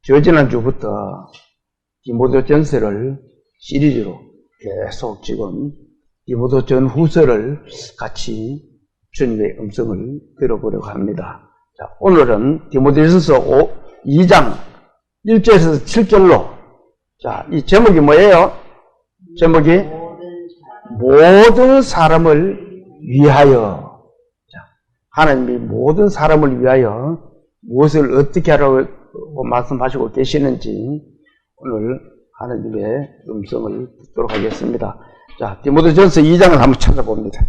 저지난주부터 디모데전서를 시리즈로 계속 지금 디모데 전후서를 같이 주님의 음성을 들어보려고 합니다. 자, 오늘은 디모데전서 2장 1절에서 7절로, 자, 이 제목이 뭐예요? 제목이 모든 사람을 위하여. 자, 하나님이 모든 사람을 위하여 무엇을 어떻게 하라고 말씀하시고 계시는지 오늘 하나님의 음성을 듣도록 하겠습니다. 자, 디모데전서 2장을 한번 찾아봅니다.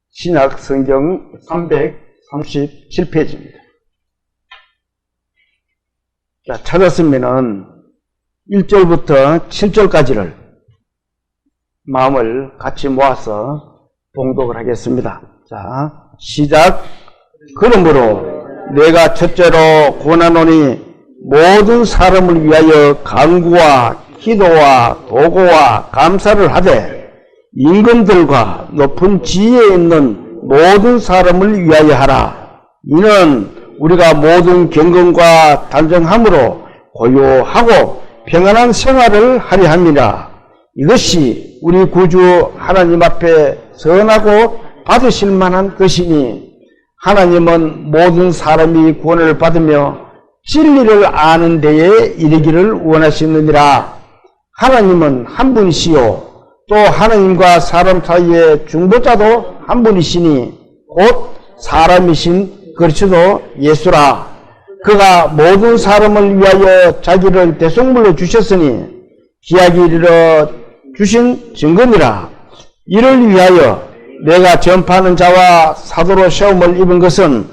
신약 성경 337페이지입니다. 자, 찾았으면은 1절부터 7절까지를 마음을 같이 모아서 봉독을 하겠습니다. 자, 시작. 그러므로 내가 첫째로 권하노니 모든 사람을 위하여 간구와 기도와 도고와 감사를 하되 임금들과 높은 지위에 있는 모든 사람을 위하여 하라. 이는 우리가 모든 경건과 단정함으로 고요하고 평안한 생활을 하려 함이라. 이것이 우리 구주 하나님 앞에 선하고 받으실 만한 것이니 하나님은 모든 사람이 구원을 받으며 진리를 아는 데에 이르기를 원하시느니라. 하나님은 한 분이시요 또 하나님과 사람 사이의 중보자도 한 분이시니 곧 사람이신 그리스도 예수라. 그가 모든 사람을 위하여 자기를 대속물로 주셨으니 기약이 이르러 주신 증거니라. 이를 위하여 내가 전파하는 자와 사도로 시험을 입은 것은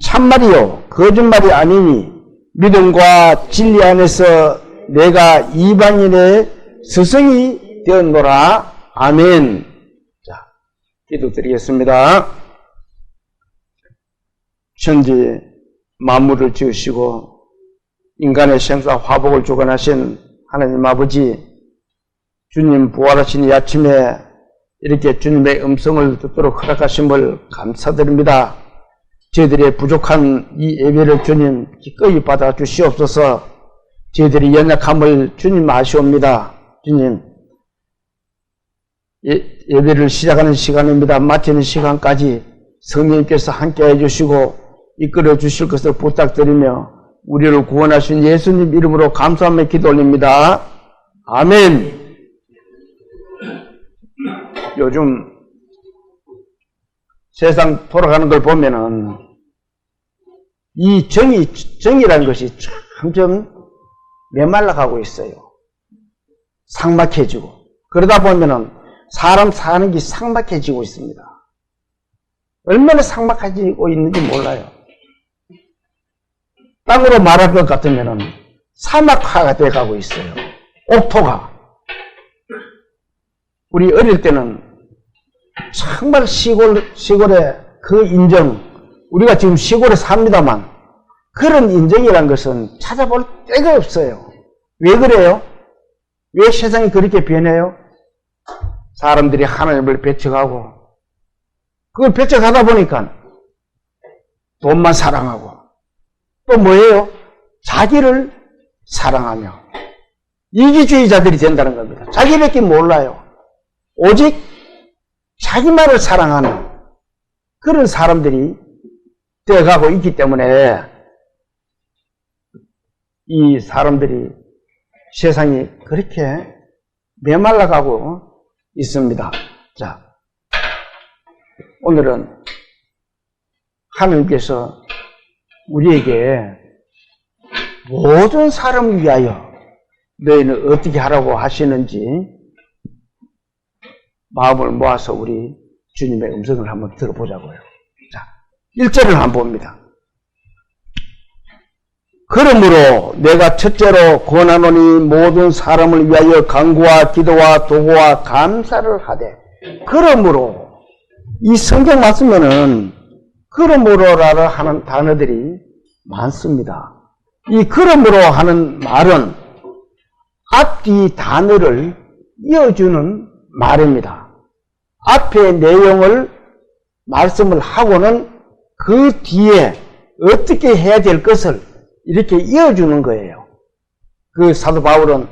참말이요 거짓말이 아니니 믿음과 진리 안에서 내가 이방인의 스승이 되었노라. 아멘. 자, 기도드리겠습니다. 천지 만물을 지으시고 인간의 생사 화복을 주관하신 하나님 아버지, 주님 부활하신 이 아침에 이렇게 주님의 음성을 듣도록 허락하심을 감사드립니다. 저희들의 부족한 이 예배를 주님 기꺼이 받아 주시옵소서. 저희들의 연약함을 주님 아시옵니다. 주님, 예배를 시작하는 시간입니다. 마치는 시간까지 성령님께서 함께 해주시고 이끌어 주실 것을 부탁드리며 우리를 구원하신 예수님 이름으로 감사하며 기도 올립니다. 아멘. 요즘 세상 돌아가는 걸 보면은 이 정의라는 것이 점점 메말라가고 있어요. 삭막해지고. 그러다 보면은 사람 사는 게 삭막해지고 있습니다. 얼마나 삭막해지고 있는지 몰라요. 땅으로 말할 것 같으면은 사막화가 돼가고 있어요. 옥토가. 우리 어릴 때는 정말 시골의 그 인정, 우리가 지금 시골에 삽니다만 그런 인정이란 것은 찾아볼 데가 없어요. 왜 그래요? 왜 세상이 그렇게 변해요? 사람들이 하나님을 배척하고 그걸 배척하다 보니까 돈만 사랑하고 또 뭐예요? 자기를 사랑하며 이기주의자들이 된다는 겁니다. 자기밖에 몰라요. 오직 자기만을 사랑하는 그런 사람들이 되어가고 있기 때문에 이 사람들이 세상이 그렇게 메말라가고 있습니다. 자, 오늘은 하나님께서 우리에게 모든 사람을 위하여 너희는 어떻게 하라고 하시는지 마음을 모아서 우리 주님의 음성을 한번 들어보자고요. 자, 1절을 한번 봅니다. 그러므로 내가 첫째로 권하노니 모든 사람을 위하여 간구와 기도와 도고와 감사를 하되. 그러므로 이 성경 말씀에는 그러므로라는 하는 단어들이 많습니다. 이 그러므로 하는 말은 앞뒤 단어를 이어주는 말입니다. 앞에 내용을 말씀을 하고는 그 뒤에 어떻게 해야 될 것을 이렇게 이어주는 거예요. 그 사도 바울은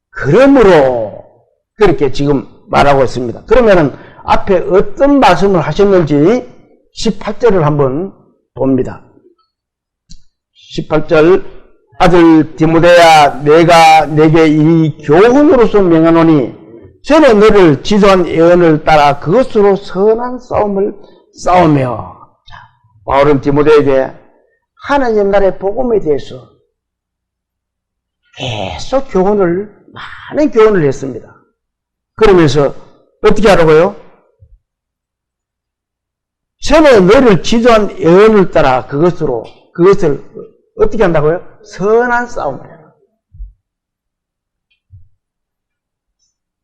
그러므로 그렇게 지금 말하고 있습니다. 그러면은 앞에 어떤 말씀을 하셨는지 18절을 한번 봅니다. 18절 아들 디모데야 내가 내게 이 교훈으로서 명하노니 전에 너를 지도한 예언을 따라 그것으로 선한 싸움을 싸우며 바울은 디모데에게 하나님 나라의 복음에 대해서 계속 많은 교훈을 했습니다. 그러면서 어떻게 하라고요? 전에 너를 지도한 예언을 따라 그것을 어떻게 한다고요? 선한 싸움을 해라.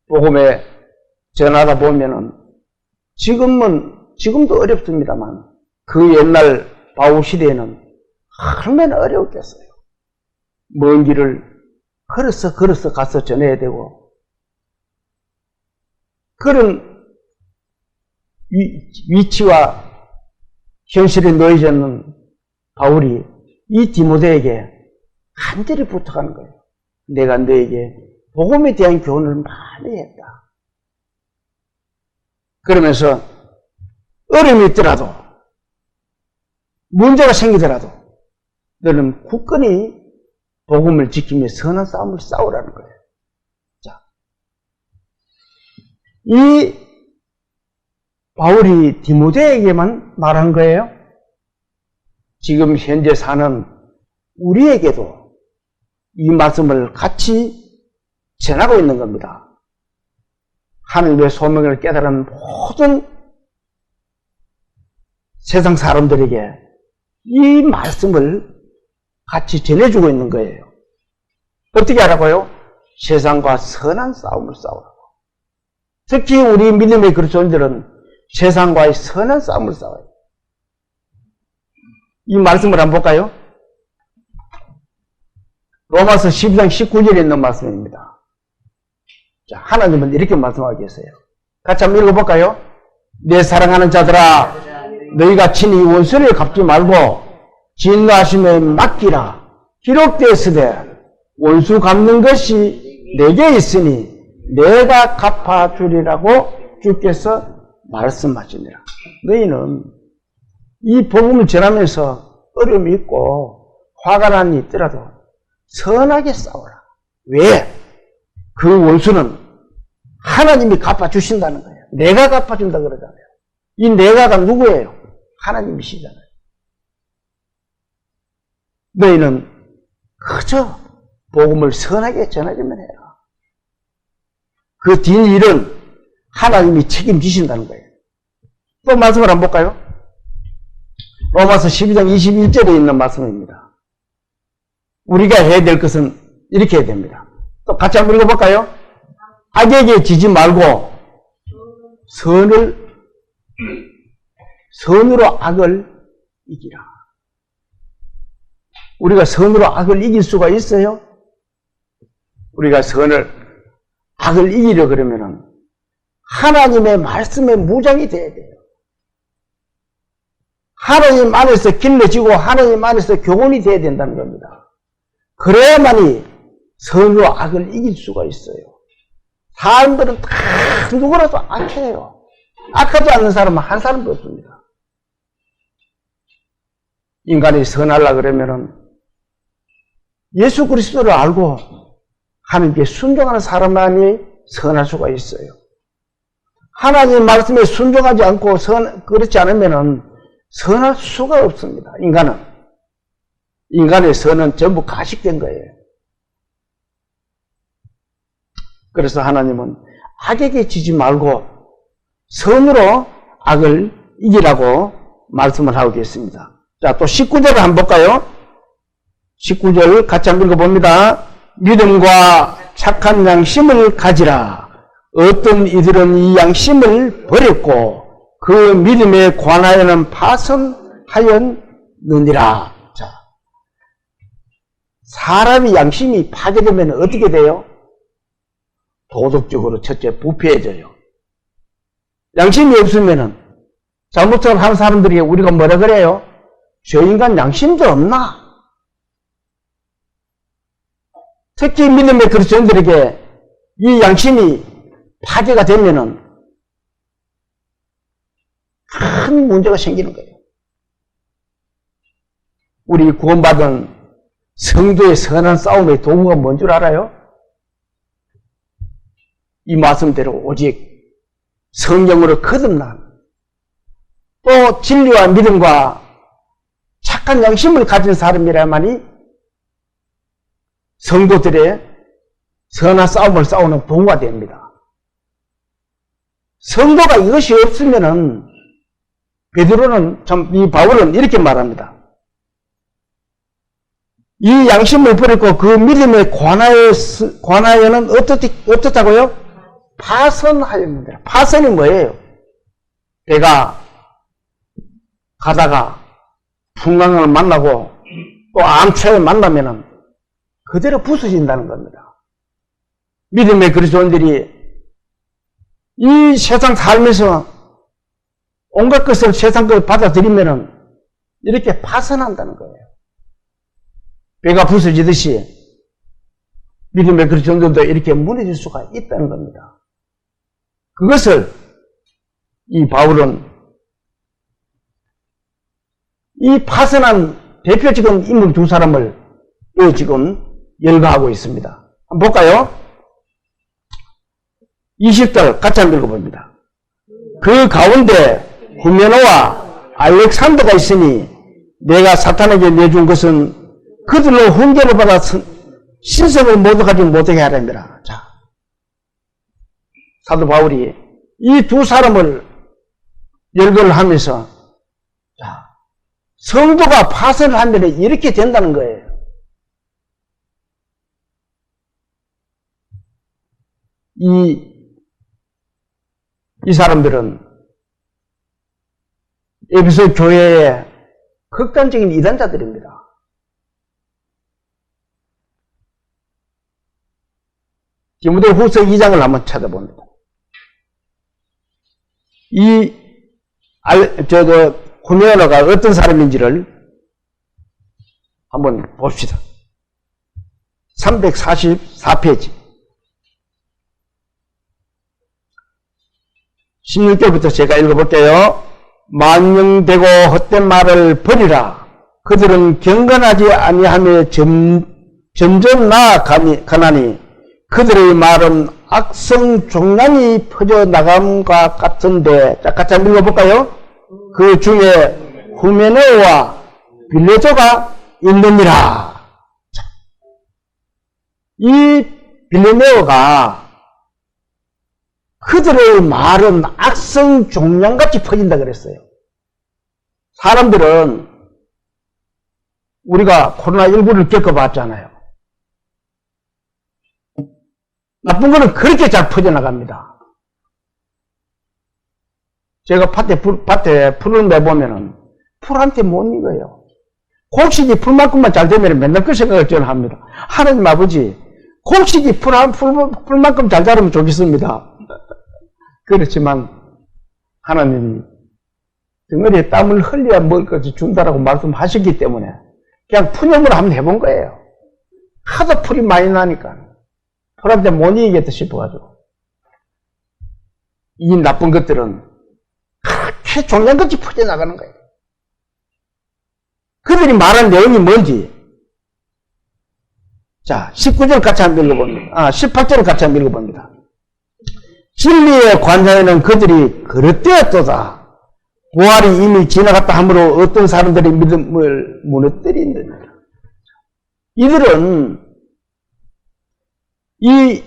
복음에 전하다 보면은 지금도 어렵습니다만 그 옛날 바울 시대에는 얼마나 어려웠겠어요. 먼 길을 걸어서 가서 전해야 되고 그런 위치와 현실에 놓여졌는 바울이 이 디모데에게 간절히 부탁하는 거예요. 내가 너에게 복음에 대한 교훈을 많이 했다. 그러면서 어려움이 있더라도 문제가 생기더라도 너는 굳건히 복음을 지키며 선한 싸움을 싸우라는 거예요. 자, 이 바울이 디모데에게만 말한 거예요? 지금 현재 사는 우리에게도 이 말씀을 같이 전하고 있는 겁니다. 하늘의 소명을 깨달은 모든 세상 사람들에게 이 말씀을 같이 전해주고 있는 거예요. 어떻게 하라고요? 세상과 선한 싸움을 싸우라고. 특히 우리 믿음의 그리스도인들은 세상과의 선한 싸움을 싸워요. 이 말씀을 한번 볼까요? 로마서 12장 19절에 있는 말씀입니다. 자, 하나님은 이렇게 말씀하고 계세요. 같이 한번 읽어볼까요? 내 사랑하는 자들아, 너희가 친히 원수를 갚지 말고 진노하심에 맡기라. 기록되었으되 원수 갚는 것이 내게 있으니 내가 갚아주리라고 주께서 말씀하시니라. 너희는 이 복음을 전하면서 어려움이 있고 화가 난 일이 있더라도 선하게 싸워라. 왜? 그 원수는 하나님이 갚아주신다는 거예요. 내가 갚아준다 그러잖아요. 이 내가가 누구예요? 하나님이시잖아요. 너희는 그저 복음을 선하게 전하기만 해라. 그 뒷일은 하나님이 책임지신다는 거예요. 또 말씀을 한번 볼까요? 로마서 12장 21절에 있는 말씀입니다. 우리가 해야 될 것은 이렇게 해야 됩니다. 또 같이 한번 읽어볼까요? 악에게 지지 말고 선으로 악을 이기라. 우리가 선으로 악을 이길 수가 있어요? 우리가 악을 이기려 그러면은 하나님의 말씀에 무장이 돼야 돼요. 하나님 안에서 길러지고 하나님 안에서 교훈이 돼야 된다는 겁니다. 그래야만이 선으로 악을 이길 수가 있어요. 사람들은 다 누구라도 악해요. 악하지 않는 사람은 한 사람도 없습니다. 인간이 선하려고 그러면은 예수 그리스도를 알고 하나님께 순종하는 사람만이 선할 수가 있어요. 하나님 말씀에 순종하지 않고 그렇지 않으면은 선할 수가 없습니다. 인간의 선은 전부 가식된 거예요. 그래서 하나님은 악에게 지지 말고 선으로 악을 이기라고 말씀을 하고 계십니다. 자, 또 19절을 한번 볼까요? 19절 같이 한번 읽어봅니다. 믿음과 착한 양심을 가지라. 어떤 이들은 이 양심을 버렸고 그 믿음에 관하여는 파손하였느니라. 자, 사람이 양심이 파괴되면 어떻게 돼요? 도덕적으로 첫째 부패해져요. 양심이 없으면은 잘못을 하는 사람들이 우리가 뭐라 그래요? 저 인간 양심도 없나? 특히 믿음의 그리스도인들에게 이 양심이 파괴가 되면은 큰 문제가 생기는 거예요. 우리 구원받은 성도의 선한 싸움의 도구가 뭔 줄 알아요? 이 말씀대로 오직 성령으로 거듭난 또 진리와 믿음과 착한 양심을 가진 사람이라만이 성도들의 선한 싸움을 싸우는 도구가 됩니다. 성도가 이것이 없으면은 베드로는 이 바울은 이렇게 말합니다. 이 양심을 버리고 그 믿음에 관하여는 어떻다고요? 파선하였는데, 파선이 뭐예요? 내가 가다가 풍랑을 만나고 또 암초를 만나면은 그대로 부서진다는 겁니다. 믿음의 그리스도인들이 이 세상 살면서 온갖 것을 세상 것을 받아들이면은 이렇게 파선한다는 거예요. 배가 부서지듯이 믿음의 그리스도인들도 이렇게 무너질 수가 있다는 겁니다. 그것을 이 바울은 이 파선한 대표적인 인물 두 사람을 지금 열거하고 있습니다. 한번 볼까요? 20절 같이 한번 읽어봅니다. 그 가운데 후메노와 알렉산더가 있으니 내가 사탄에게 내준 것은 그들로 훈계를 받아 신성을 모두 가지고 못하게 하랍니다. 자, 사도 바울이 이 두 사람을 열거를 하면서 자, 성도가 파선을 하면 이렇게 된다는 거예요. 이 사람들은 에베소 교회의 극단적인 이단자들입니다. 디모데후서 2장을 한번 찾아봅니다. 후메노가 어떤 사람인지를 한번 봅시다. 344페이지. 16절부터 제가 읽어볼게요. 만영되고 헛된 말을 버리라. 그들은 경건하지 아니하며 점점 나아가나니 그들의 말은 악성 종란이 퍼져나감과 같은데, 자, 같이 한번 읽어볼까요? 그 중에 후메네오와 빌레조가 있느니라. 이 빌레네오가 그들의 말은 악성 종양같이 퍼진다 그랬어요. 사람들은 우리가 코로나19를 겪어봤잖아요. 나쁜 거는 그렇게 잘 퍼져나갑니다. 제가 밭에 풀을 내보면은 풀한테 못 익어요. 곡식이 풀만큼만 잘 되면 맨날 그 생각을 저는 합니다. 하나님 아버지, 곡식이 풀만큼 잘 자라면 좋겠습니다. 그렇지만 하나님이 덩어리에 땀을 흘려야 먹을 것을 준다라고 말씀하셨기 때문에 그냥 푸념으로 한번 해본 거예요. 하도 풀이 많이 나니까 풀한테 못 이기겠다 싶어가지고. 이 나쁜 것들은 그렇게 종량같이 퍼져나가는 거예요. 그들이 말한 내용이 뭔지. 자, 19절 같이 한번 읽어봅니다. 18절을 같이 한번 읽어봅니다. 진리의 관자에는 그들이 그릇되었도다. 부활이 이미 지나갔다 하므로 어떤 사람들이 믿음을 무너뜨린다. 이들은 이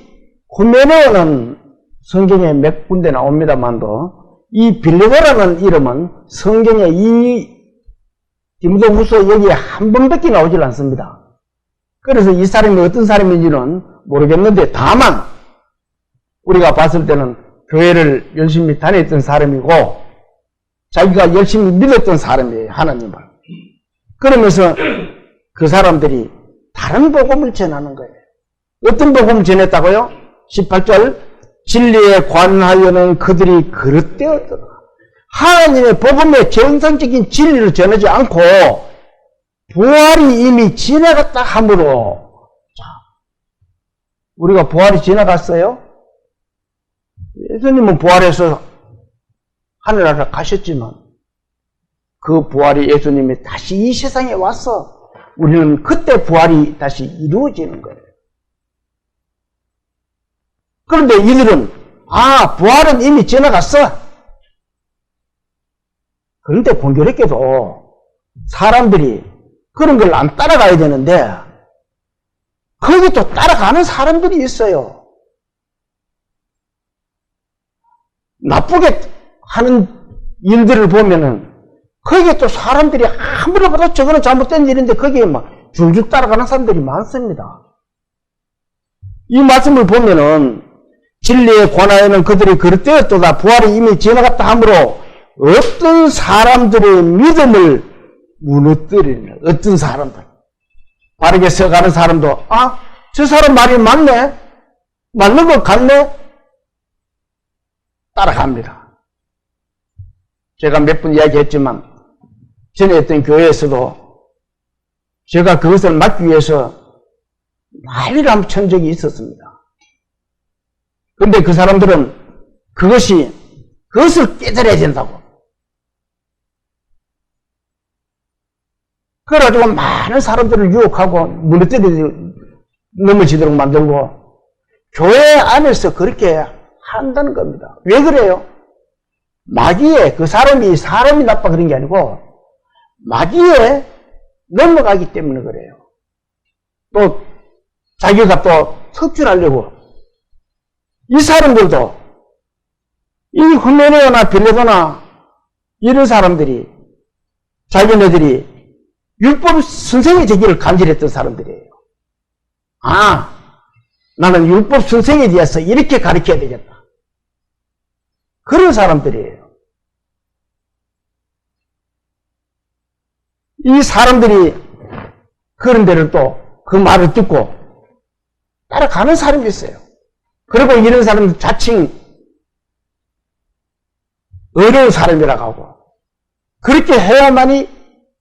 후메네오는 성경에 몇 군데 나옵니다만도 이 빌레도라는 이름은 성경에 이 디모데후서 여기에 한 번밖에 나오질 않습니다. 그래서 이 사람이 어떤 사람인지는 모르겠는데 다만 우리가 봤을 때는 교회를 열심히 다녔던 사람이고 자기가 열심히 믿었던 사람이에요. 하나님을. 그러면서 그 사람들이 다른 복음을 전하는 거예요. 어떤 복음을 전했다고요? 18절 진리에 관하여는 그들이 그릇되었더라. 하나님의 복음의 정상적인 진리를 전하지 않고 부활이 이미 지나갔다 하므로, 자, 우리가 부활이 지나갔어요? 예수님은 부활해서 하늘나라 가셨지만 그 부활이 예수님이 다시 이 세상에 와서 우리는 그때 부활이 다시 이루어지는 거예요. 그런데 이들은 부활은 이미 지나갔어. 그런데 공교롭게도 사람들이 그런 걸 안 따라가야 되는데 거기 또 따라가는 사람들이 있어요. 나쁘게 하는 일들을 보면은 거기에 또 사람들이 아무리 봐도 저거는 잘못된 일인데 거기에 막 줄줄 따라가는 사람들이 많습니다. 이 말씀을 보면은 진리에 관하여는 그들이 그릇되었도다. 부활이 이미 지나갔다 하므로 어떤 사람들의 믿음을 무너뜨리는, 어떤 사람들, 바르게 서가는 사람도 저 사람 말이 맞네, 맞는 것 같네, 따라갑니다. 제가 몇 번 이야기했지만 전에 했던 교회에서도 제가 그것을 막기 위해서 난리를 한번 친 적이 있었습니다. 그런데 그 사람들은 그것을 깨달아야 된다고. 그래가지고 많은 사람들을 유혹하고 무너뜨리고 넘어지도록 만들고 교회 안에서 그렇게 한다는 겁니다. 왜 그래요? 마귀에 그 사람이 나빠 그런 게 아니고 마귀에 넘어가기 때문에 그래요. 또 자기가 또 석출하려고. 이 사람들도 이 후메네오나 빌레도나 이런 사람들이 자기네들이 율법 선생이 되기를 간절했던 사람들이에요. 나는 율법 선생에 대해서 이렇게 가르쳐야 되겠다. 그런 사람들이에요. 이 사람들이 그런 데를 또 그 말을 듣고 따라가는 사람이 있어요. 그리고 이런 사람은 자칭 어려운 사람이라고 하고 그렇게 해야만이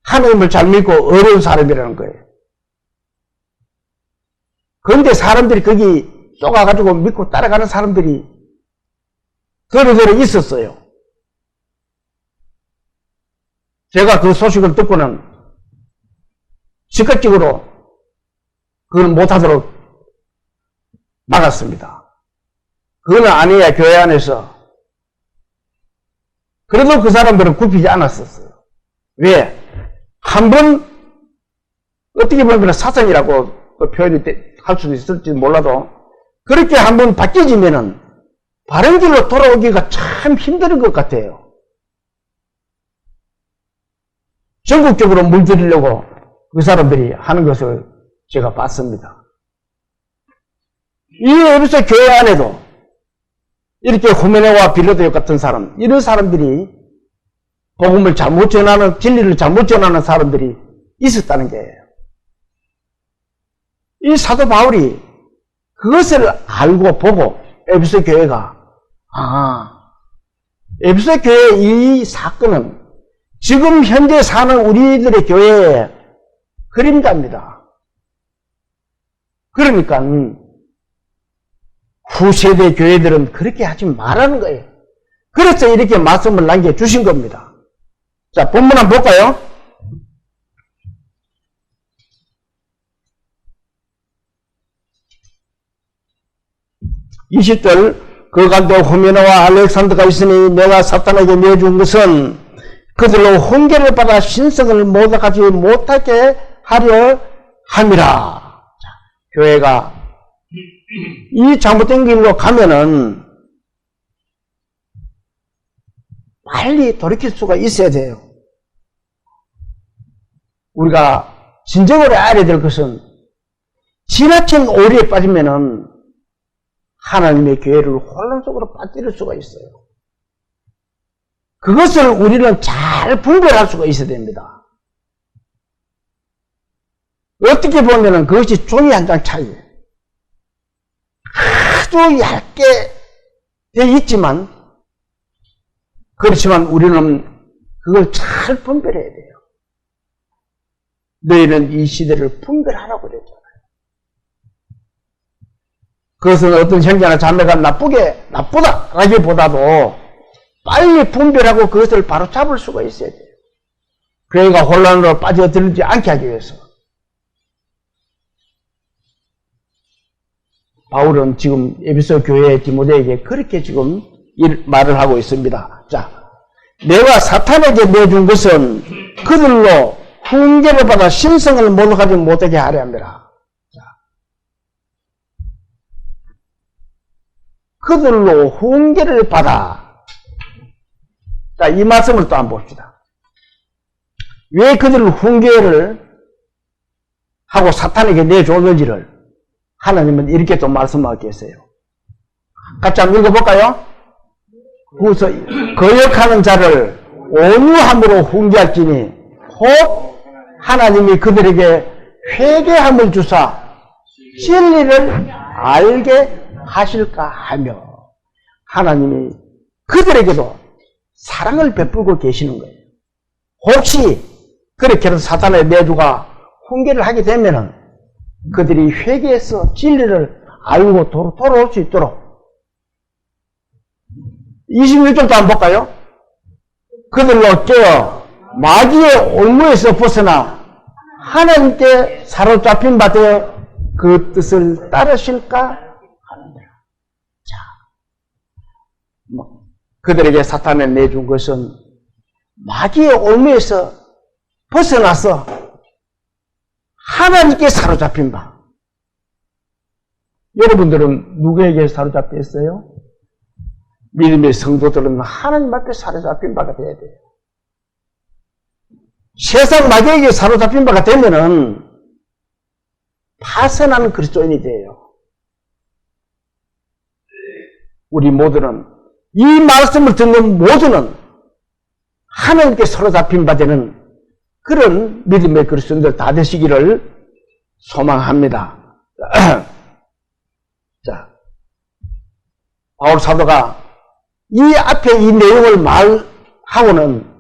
하나님을 잘 믿고 어려운 사람이라는 거예요. 그런데 사람들이 거기 쏘가가지고 믿고 따라가는 사람들이 서로 있었어요. 제가 그 소식을 듣고는 즉각적으로 그걸 못하도록 막았습니다. 그거는 아니야, 교회 안에서. 그래도 그 사람들은 굽히지 않았었어요. 왜? 한번 어떻게 보면 사상이라고 표현이 할 수도 있을지 몰라도 그렇게 한번 바뀌어지면은 바른 길로 돌아오기가 참 힘든 것 같아요. 전국적으로 물들이려고 그 사람들이 하는 것을 제가 봤습니다. 이 에베소 교회 안에도 이렇게 후메네와 빌레도 같은 사람, 이런 사람들이 복음을 잘못 전하는, 진리를 잘못 전하는 사람들이 있었다는 거예요. 이 사도 바울이 그것을 알고 보고 에베소 교회가 에베소 교회의 이 사건은 지금 현재 사는 우리들의 교회의 그림자입니다. 그러니까 후세대 교회들은 그렇게 하지 말라는 거예요. 그래서 이렇게 말씀을 남겨주신 겁니다. 자, 본문 한번 볼까요? 20절, 그 가운데 후메네와 알렉산더가 있으니 내가 사탄에게 내준 것은 그들로 훈계를 받아 신성을 모독하지 못하게 하려 함이라. 자, 교회가 이 잘못된 길로 가면은 빨리 돌이킬 수가 있어야 돼요. 우리가 진정으로 알아야 될 것은 지나친 오리에 빠지면은 하나님의 교회를 혼란 속으로 빠뜨릴 수가 있어요. 그것을 우리는 잘 분별할 수가 있어야 됩니다. 어떻게 보면은 그것이 종이 한 장 차이. 아주 얇게 되어 있지만 그렇지만 우리는 그걸 잘 분별해야 돼요. 너희는 이 시대를 분별하라고 그랬잖아요. 그것은 어떤 형제나 자매가 나쁘다라기보다도 빨리 분별하고 그것을 바로 잡을 수가 있어야 돼요. 그러니까 혼란으로 빠져들지 않게 하기 위해서. 바울은 지금 에베소 교회 디모데에게 그렇게 지금 말을 하고 있습니다. 자, 내가 사탄에게 내준 것은 그들로 훈계를 받아 신성을 모독하지 못하게 하려 합니다. 자, 그들로 훈계를 받아. 자, 이 말씀을 또 한번 봅시다. 왜 그들을 훈계를 하고 사탄에게 내줬는지를 하나님은 이렇게 또 말씀하고 계세요. 같이 한번 읽어볼까요? 그래서 거역하는 자를 온유함으로 훈계할지니 혹 하나님이 그들에게 회개함을 주사 진리를 알게 하실까 하며 하나님이 그들에게도 사랑을 베풀고 계시는 거예요. 혹시 그렇게 해서 사탄의 내주가 훈계를 하게 되면은 그들이 회개해서 진리를 알고 돌아올 수 있도록 26절도 한번 볼까요? 그들로 깨어 마귀의 올무에서 벗어나 하나님께 사로잡힌 바 되어 그 뜻을 따르실까 하는데, 자, 그들에게 사탄에 내준 것은 마귀의 올무에서 벗어나서 하나님께 사로잡힌 바. 여러분들은 누구에게 사로잡혀 있어요? 믿음의 성도들은 하나님 앞에 사로잡힌 바가 되어야 돼요. 세상 마귀에게 사로잡힌 바가 되면은 파선하는 그리스도인이 돼요. 우리 모두는 이 말씀을 듣는 모두는 하나님께 사로잡힌 바 되는 그런 믿음의 그리스도인들 다 되시기를 소망합니다. 자, 바울 사도가 이 앞에 이 내용을 말하고는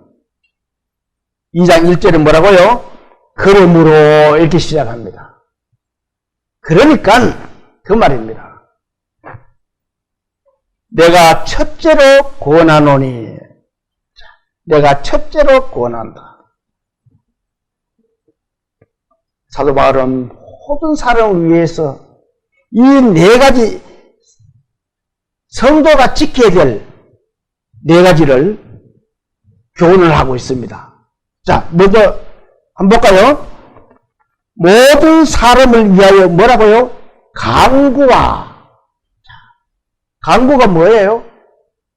2장 1절에 뭐라고요? 그러므로 이렇게 시작합니다. 그러니까 그 말입니다. 내가 첫째로 권하노니, 내가 첫째로 권한다. 사도 바울은 모든 사람을 위해서 이 네 가지 성도가 지켜야 될 네 가지를 교훈을 하고 있습니다. 자, 먼저 한번 볼까요? 모든 사람을 위하여 뭐라고요? 간구와. 간구가 뭐예요?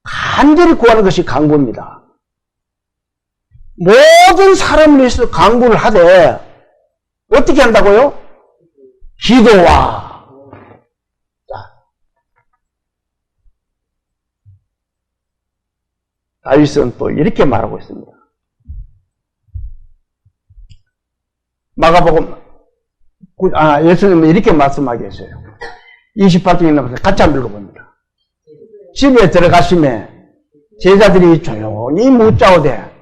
간절히 구하는 것이 간구입니다. 모든 사람을 위해서 간구를 하되 어떻게 한다고요? 기도와. 다윗은 또 이렇게 말하고 있습니다. 마가복음, 예수님은 이렇게 말씀하게 했어요. 28장에 나와서 같이 한번 읽어봅니다. 집에 들어가심에 제자들이 조용히 묻자오되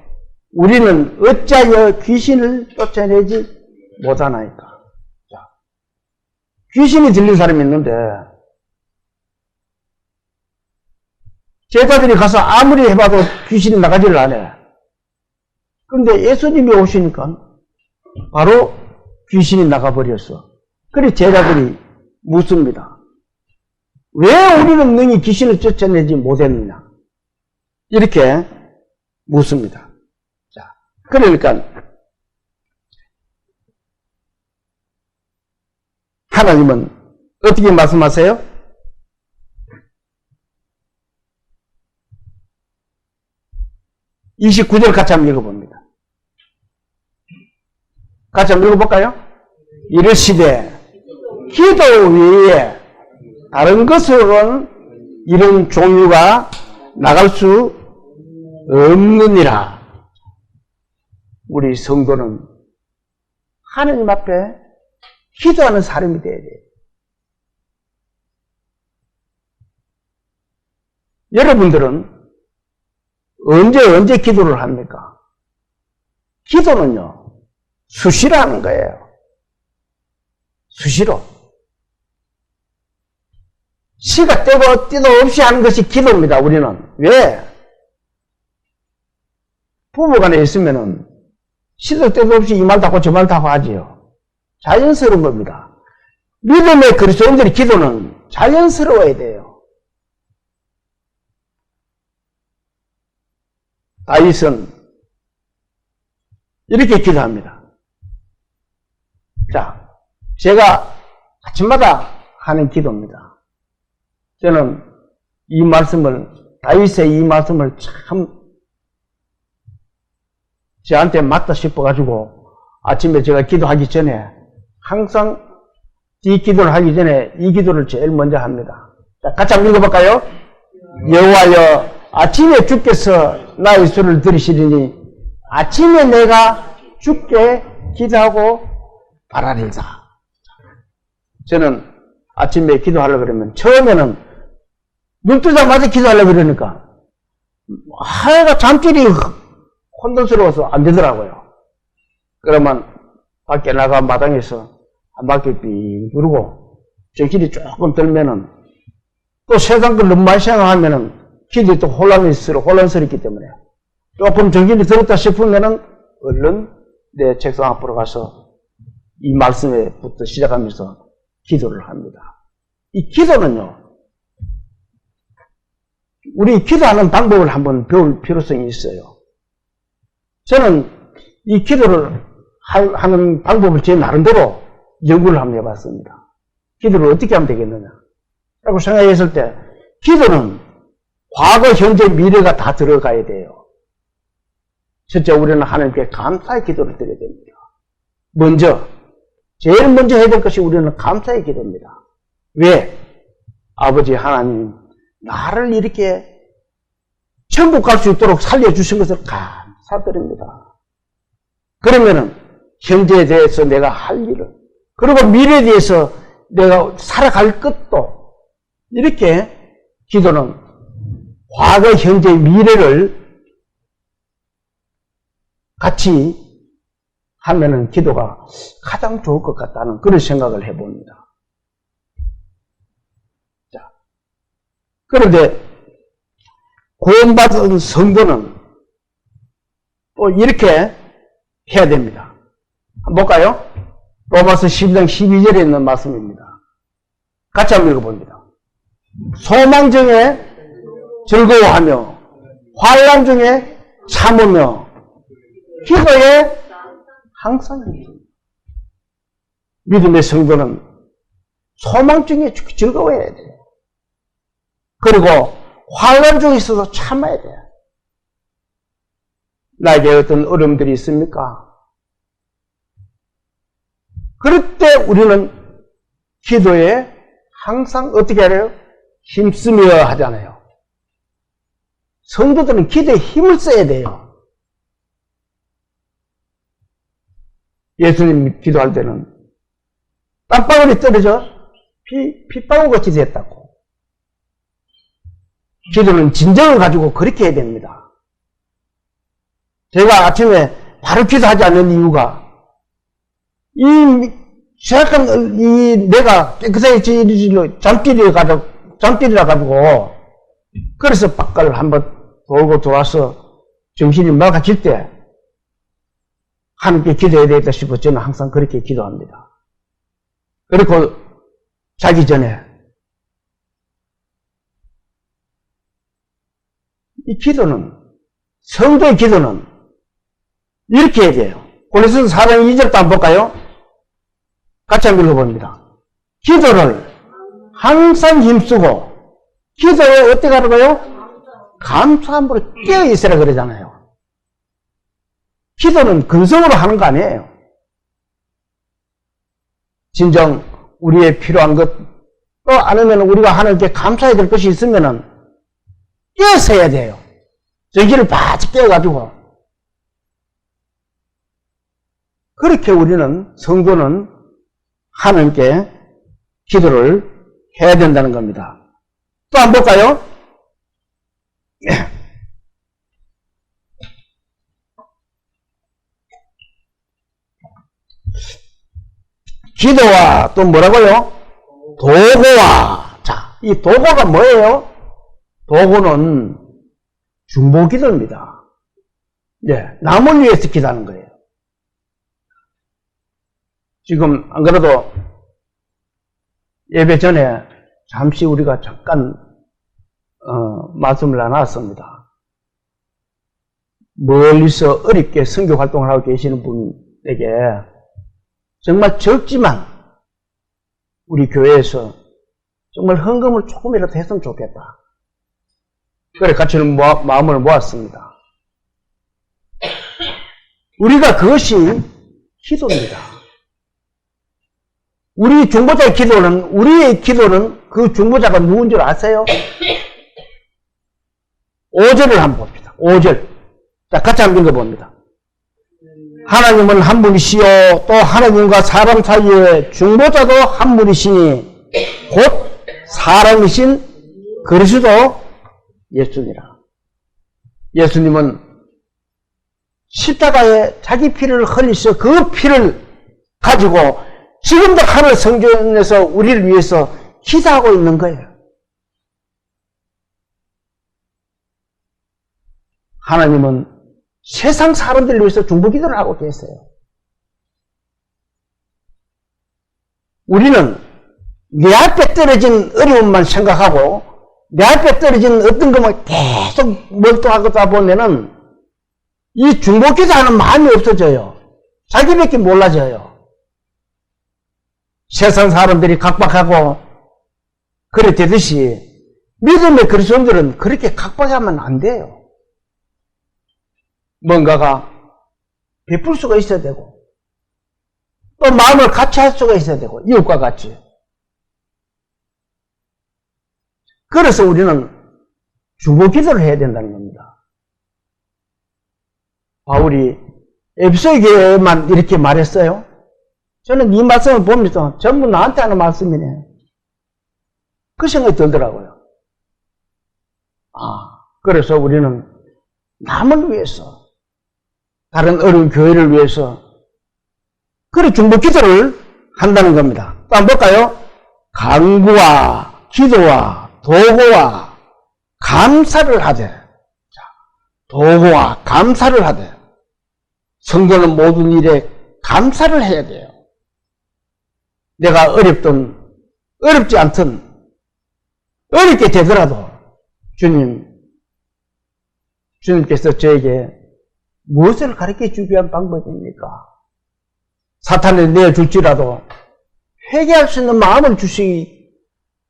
우리는 어찌하여 귀신을 쫓아내지 못하나이까. 자, 귀신이 들린 사람이 있는데 제자들이 가서 아무리 해봐도 귀신이 나가지를 않아요. 그런데 예수님이 오시니까 바로 귀신이 나가버렸어. 그래서 제자들이 묻습니다. 왜 우리는 능히 귀신을 쫓아내지 못했느냐? 이렇게 묻습니다. 자, 그러니까 하나님은 어떻게 말씀하세요? (29절) 같이 한번 읽어봅니다. 같이 한번 읽어볼까요? 이르시되 기도 외에 다른 것으로는 이런 종류가 나갈 수 없느니라. 우리 성도는 하나님 앞에 기도하는 사람이 되어야 돼요. 여러분들은 언제 기도를 합니까? 기도는요, 수시로 하는 거예요. 수시로. 시가 떼고 떼도 없이 하는 것이 기도입니다, 우리는. 왜? 부부간에 있으면은, 시도 때도 없이 이 말도 하고 저 말도 하고 하지요. 자연스러운 겁니다. 믿음의 그리스도인들의 기도는 자연스러워야 돼요. 다윗은 이렇게 기도합니다. 자, 제가 아침마다 하는 기도입니다. 저는 이 말씀을, 다윗의 이 말씀을 참 저한테 맞다 싶어가지고 아침에 제가 기도하기 전에 항상 이 기도를 하기 전에 이 기도를 제일 먼저 합니다. 자, 같이 한번 읽어볼까요? 여호와여, 아침에 주께서 나의 소리를 들으시리니 아침에 내가 주께 기도하고 바라리다. 저는 아침에 기도하려고 그러면 처음에는 눈 뜨자마자 하려고 그러니까 하여가 잠결이 혼돈스러워서 안 되더라고요. 그러면 밖에 나가 마당에서 한 바퀴 삥 두르고 정신이 조금 들면은 또 세상 걸 너무 많이 생각하면은 기도에 또 혼란스럽기 때문에 조금 정신이 들었다 싶으면은 얼른 내 책상 앞으로 가서 이 말씀에부터 시작하면서 기도를 합니다. 이 기도는요, 우리 기도하는 방법을 한번 배울 필요성이 있어요. 저는 이 기도를 하는 방법을 제 나름대로 연구를 한번 해봤습니다. 기도를 어떻게 하면 되겠느냐 라고 생각했을 때 기도는 과거, 현재, 미래가 다 들어가야 돼요. 첫째, 우리는 하나님께 감사의 기도를 드려야 됩니다. 제일 먼저 해야 될 것이 우리는 감사의 기도입니다. 왜? 아버지 하나님, 나를 이렇게 천국 갈 수 있도록 살려주신 것을 감사드립니다. 그러면은 현재에 대해서 내가 할 일을, 그리고 미래에 대해서 내가 살아갈 것도, 이렇게 기도는 과거, 현재, 미래를 같이 하면은 기도가 가장 좋을 것 같다는 그런 생각을 해봅니다. 자, 그런데 구원받은 성도는 또 이렇게 해야 됩니다. 한번 볼까요? 로마서 12장 12절에 있는 말씀입니다. 같이 한번 읽어봅니다. 소망 중에 즐거워하며 환난 중에 참으며 기도에 항상 믿음의 성도는 소망 중에 즐거워해야 돼요. 그리고 환난 중에 있어서 참아야 돼요. 나에게 어떤 어려움들이 있습니까? 그럴 때 우리는 기도에 항상 어떻게 하래요? 힘쓰며 하잖아요. 성도들은 기도에 힘을 써야 돼요. 예수님 기도할 때는 땀방울이 떨어져 핏방울같이 됐다고. 기도는 진정을 가지고 그렇게 해야 됩니다. 제가 아침에 바로 기도하지 않는 이유가 내가 깨끗하게 잠들이라 가지고 그래서 밖을 한번 돌고 들어와서 정신이 맑아질 때 하나님께 기도해야 되겠다 싶어 저는 항상 그렇게 기도합니다. 그리고 자기 전에 이 기도는, 성도의 기도는 이렇게 해야 돼요. 고린도서 4장 2절도 한번 볼까요? 같이 한번 읽어봅니다. 기도를 항상 힘쓰고 기도에 어떻게 하라고요? 감사함으로 깨어있으라 그러잖아요. 기도는 근성으로 하는 거 아니에요. 진정 우리의 필요한 것 또 아니면 우리가 하나님께 감사해야 될 것이 있으면은 깨어서 해야 돼요. 저기를 바짝 깨어가지고. 그렇게 우리는, 성도는 하나님께 기도를 해야 된다는 겁니다. 또 한번 볼까요? 기도와 또 뭐라고요? 도고와. 자, 이 도고가 뭐예요? 도고는 중보기도입니다. 네, 남을 위해서 기도하는 거예요. 지금 안 그래도 예배 전에 잠시 우리가 잠깐 말씀을 나눴습니다. 멀리서 어렵게 선교 활동을 하고 계시는 분에게 정말 적지만 우리 교회에서 정말 헌금을 조금이라도 했으면 좋겠다. 그래 같이 마음을 모았습니다. 우리가 그것이 기도입니다. 우리 중보자의 기도는, 우리의 기도는 그 중보자가 누군 줄 아세요? 5절을 한번 봅시다. 5절. 자, 같이 한번 읽어봅니다. 하나님은 한 분이시요 또 하나님과 사람 사이에 중보자도 한 분이시니 곧 사람이신 그리스도 예수니라. 예수님은 십자가에 자기 피를 흘리셔 그 피를 가지고 지금도 하늘 성전에서 우리를 위해서 기도하고 있는 거예요. 하나님은 세상 사람들을 위해서 중보기도를 하고 계세요. 우리는 내 앞에 떨어진 어려움만 생각하고 내 앞에 떨어진 어떤 것만 계속 몰두하다 보면은 이 중보기도하는 마음이 없어져요. 자기밖에 몰라져요. 세상 사람들이 각박하고 그래 되듯이 믿음의 그리스도인들은 그렇게 각박하면 안 돼요. 뭔가가 베풀 수가 있어야 되고 또 마음을 같이 할 수가 있어야 되고 이웃과 같이. 그래서 우리는 중보기도를 해야 된다는 겁니다. 바울이 에베소 교회만 이렇게 말했어요. 저는 이 말씀을 보면서 전부 나한테 하는 말씀이네. 그 생각이 들더라고요. 그래서 우리는 남을 위해서 다른 어려운 교회를 위해서 그래 중보기도를 한다는 겁니다. 또 한번 볼까요? 간구와 기도와 도고와 감사를 하되. 도고와 감사를 하되. 성도는 모든 일에 감사를 해야 돼요. 내가 어렵든 어렵지 않든 어렵게 되더라도 주님께서 저에게 무엇을 가르쳐주기 위한 방법입니까? 사탄을 내어줄지라도 회개할 수 있는 마음을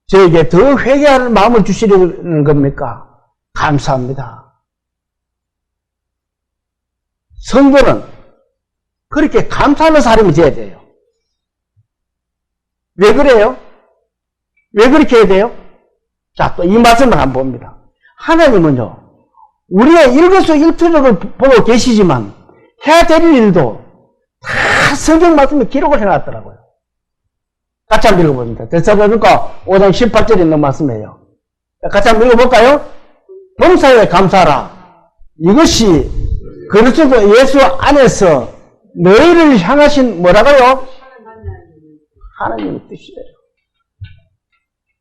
저에게 더 회개할 마음을 주시려는 겁니까? 감사합니다. 성도는 그렇게 감사하는 사람이 되어야 돼요. 왜 그래요? 왜 그렇게 해야 돼요? 자, 또 이 말씀을 한번 봅니다. 하나님은요, 우리의 일거수일투족을 보고 계시지만 해야 될 일도 다 성경 말씀에 기록을 해놨더라고요. 같이 한번 읽어봅니다. 데살로니가 5장 18절에 있는 말씀이에요. 같이 한번 읽어볼까요? 범사에 감사하라. 이것이 그리스도 예수 안에서 너희를 향하신 뭐라고요? 하나님의 뜻이에요.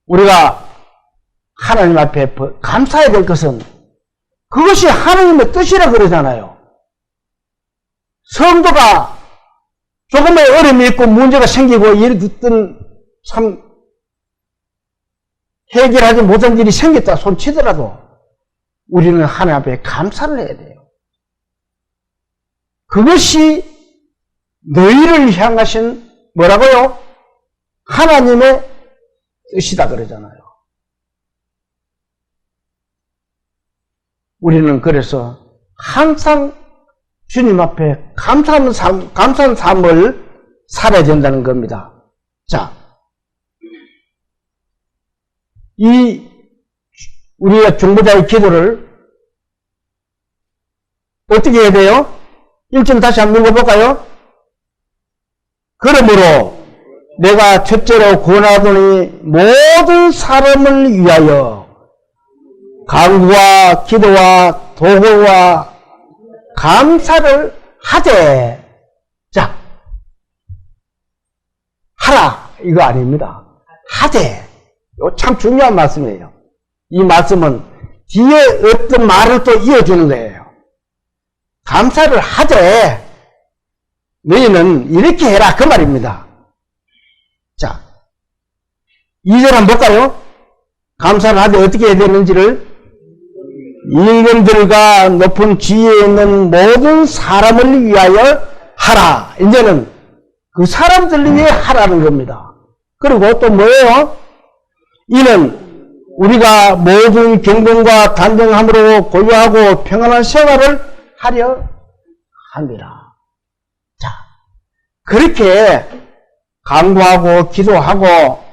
우리가 하나님 앞에 감사해야 될 것은 그것이 하나님의 뜻이라 그러잖아요. 성도가 조금의 어려움이 있고 문제가 생기고 예를 듣든 참 해결하지 못한 일이 생겼다 손치더라도 우리는 하나님 앞에 감사를 해야 돼요. 그것이 너희를 향하신 뭐라고요? 하나님의 뜻이다 그러잖아요. 우리는 그래서 항상 주님 앞에 감사하는 삶을 살아야 된다는 겁니다. 자, 우리가 중보자의 기도를 어떻게 해야 돼요? 1절 다시 한번 읽어볼까요? 그러므로 내가 첫째로 권하더니 모든 사람을 위하여 간구와 기도와 도구와 감사를 하되. 자, 하라 이거 아닙니다. 하되. 이거 참 중요한 말씀이에요. 이 말씀은 뒤에 어떤 말을 또 이어주는 거예요. 감사를 하되 너희는 이렇게 해라 그 말입니다. 자, 2절 한번 볼까요? 감사를 하되 어떻게 해야 되는지를 임금들과 높은 지위에 있는 모든 사람을 위하여 하라. 이제는 그 사람들을 위해 하라는 겁니다. 그리고 또 뭐예요? 이는 우리가 모든 경건과 단정함으로 고요하고 평안한 생활을 하려 합니다. 자, 그렇게 간구하고 기도하고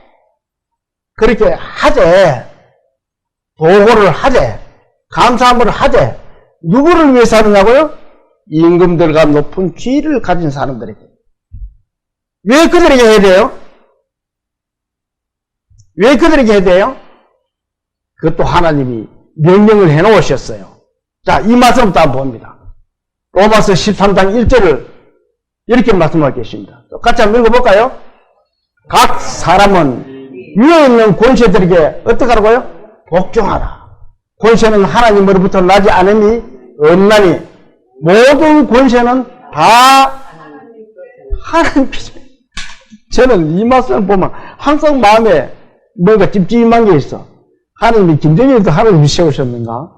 그렇게 하되, 도고를 하되, 감사함을 하되, 누구를 위해서 하느냐고요? 임금들과 높은 지위를 가진 사람들에게. 왜 그들에게 해야 돼요? 왜 그들에게 해야 돼요? 그것도 하나님이 명령을 해놓으셨어요. 자, 이 말씀부터 한번 봅니다. 로마서 13장 1절을 이렇게 말씀하고 계십니다. 같이 한번 읽어볼까요? 각 사람은 위에 있는 권세들에게 어떻게 하라고요? 복종하라. 권세는 하나님으로부터 나지 않음이 없나니 모든 권세는 다 하나님께서. 저는 이 말씀을 보면 항상 마음에 뭔가 찝찝한 게 있어. 하나님이 김정일도 하나님이 세우셨는가?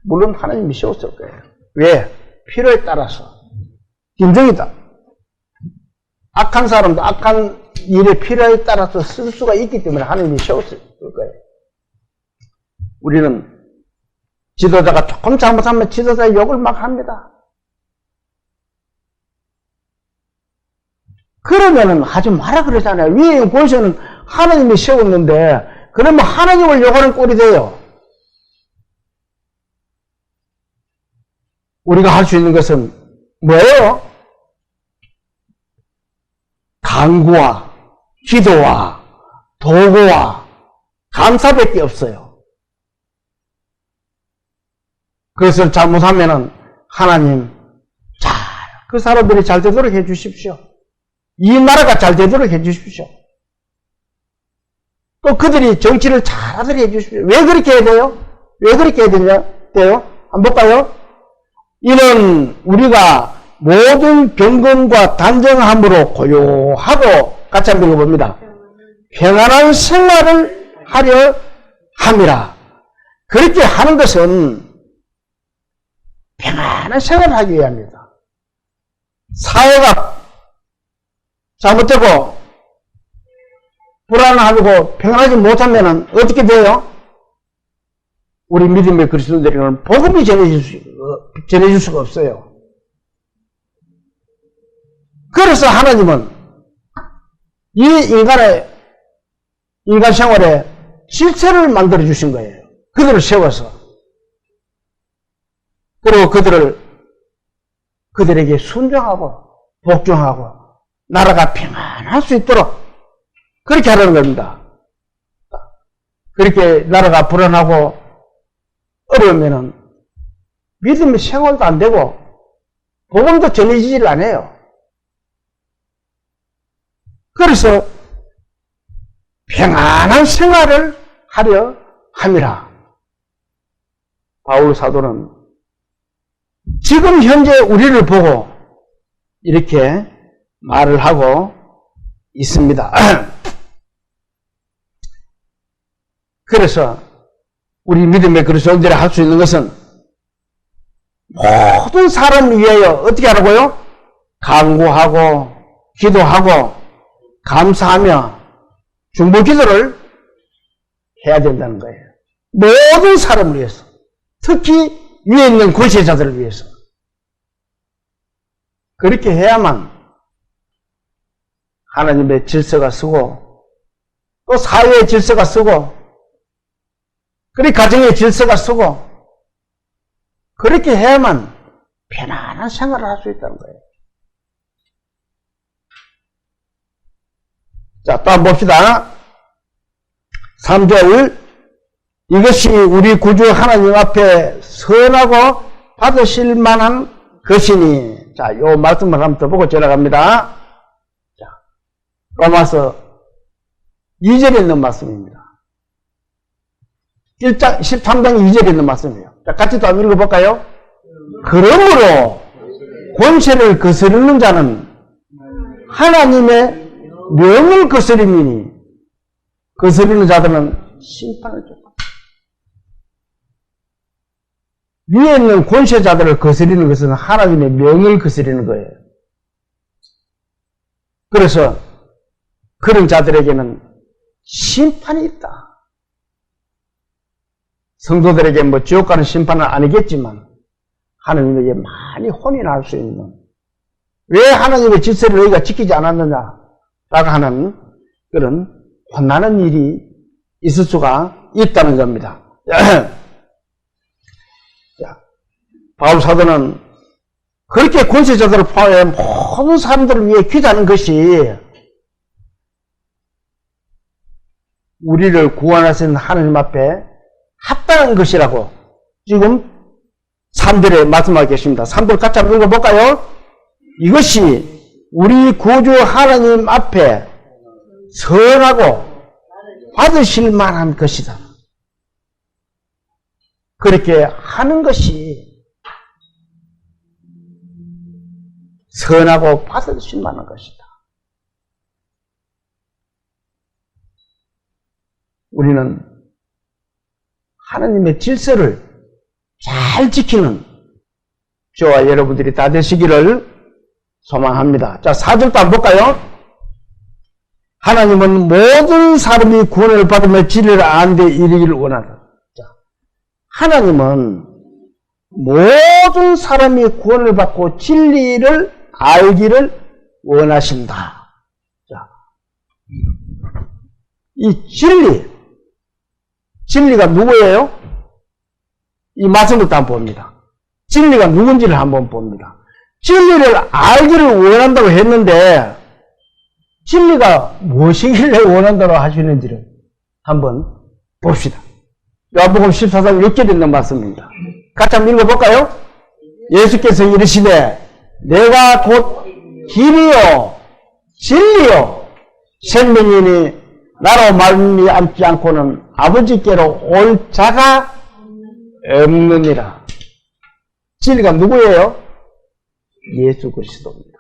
물론 하나님이 세웠을 거예요. 왜? 필요에 따라서. 김정일다. 악한 사람도 악한 일의 필요에 따라서 쓸 수가 있기 때문에 하나님이 세웠을 거예요. 우리는 지도자가 조금 잘못하면 지도자의 욕을 막 합니다. 그러면은 하지 마라 그러잖아요. 위에 권세는 하나님이 세웠는데 그러면 하나님을 욕하는 꼴이 돼요. 우리가 할 수 있는 것은 뭐예요? 간구와 기도와 도구와 감사밖에 없어요. 그것을 잘못하면은 하나님 그 사람들이 잘 되도록 해 주십시오. 이 나라가 잘 되도록 해 주십시오. 또 그들이 정치를 잘하도록 해 주십시오. 왜 그렇게 해야 돼요? 왜 그렇게 해야 돼요? 한번 볼까요? 이는 우리가 모든 경건과 단정함으로 고요하고 같이 한번 읽어봅니다. 평안한 생활을 하려 함이라. 그렇게 하는 것은 평안한 생활을 하기 위함입니다. 사회가 잘못되고 불안하고 평안하지 못하면 어떻게 돼요? 우리 믿음의 그리스도인들에게는 복음이 전해질 수가 없어요. 그래서 하나님은 이 인간 생활에 질서를 만들어 주신 거예요. 그들을 세워서. 그리고 그들에게 순종하고 복종하고 나라가 평안할 수 있도록 그렇게 하라는 겁니다. 그렇게 나라가 불안하고 어려우면은 믿음의 생활도 안 되고 복음도 전해지질 않아요. 그래서 평안한 생활을 하려 함이라. 바울 사도는 지금 현재 우리를 보고 이렇게 말을 하고 있습니다. 그래서 우리 믿음의 그리스도인들이 할 수 있는 것은 모든 사람을 위하여 어떻게 하라고요? 간구하고 기도하고 감사하며 중보기도를 해야 된다는 거예요. 모든 사람을 위해서, 특히 위에 있는 권세자들을 위해서. 그렇게 해야만 하나님의 질서가 서고 또 사회의 질서가 서고 그리고 가정의 질서가 서고 그렇게 해야만 편안한 생활을 할 수 있다는 거예요. 자, 또 한번 봅시다. 3절 이것이 우리 구주 하나님 앞에 선하고 받으실 만한 것이니. 자, 요 말씀을 한번 더 보고 지나갑니다. 자, 로마서 2절에 있는 말씀입니다. 1장 13장 2절에 있는 말씀이에요. 자, 같이 또 한번 읽어볼까요? 그러므로 권세를 거스르는 자는 하나님의 명을 거스림이니 거스르는 자들은 심판을 줍니다. 위에 있는 권세자들을 거스리는 것은 하나님의 명을 거스리는 거예요. 그래서 그런 자들에게는 심판이 있다. 성도들에게 뭐 지옥 가는 심판은 아니겠지만 하나님에게 많이 혼이 날 수 있는, 왜 하나님의 질서를 너희가 지키지 않았느냐 라고 하는 그런 혼나는 일이 있을 수가 있다는 겁니다. 자, 바울 사도는 그렇게 권세자들을 포함해 모든 사람들을 위해 기도하는 것이 우리를 구원하신 하나님 앞에 합당한 것이라고 지금 3절에 말씀하고 계십니다. 3절 같이 한번 읽어볼까요? 이것이 우리 구주 하나님 앞에 선하고 받으실 만한 것이다. 그렇게 하는 것이 선하고 받으실 만한 것이다. 우리는 하나님의 질서를 잘 지키는 저와 여러분들이 다 되시기를 소망합니다. 자, 4절도 한번 볼까요? 하나님은 모든 사람이 구원을 받으며 진리를 아는 데 이르기를 원한다. 자, 하나님은 모든 사람이 구원을 받고 진리를 알기를 원하신다. 자, 이 진리가 누구예요? 이 말씀부터 한번 봅니다. 진리가 누군지를 한번 봅니다. 진리를 알기를 원한다고 했는데 진리가 무엇이길래 원한다고 하시는지를 한번 봅시다. 요한복음 14장 6절에 있는 말씀입니다. 같이 한번 읽어볼까요? 예수께서 이르시되 내가 곧 길이요 진리요 생명이니 나로 말미암지 않고는 아버지께로 올 자가 없느니라. 진리가 누구예요? 예수 그리스도입니다.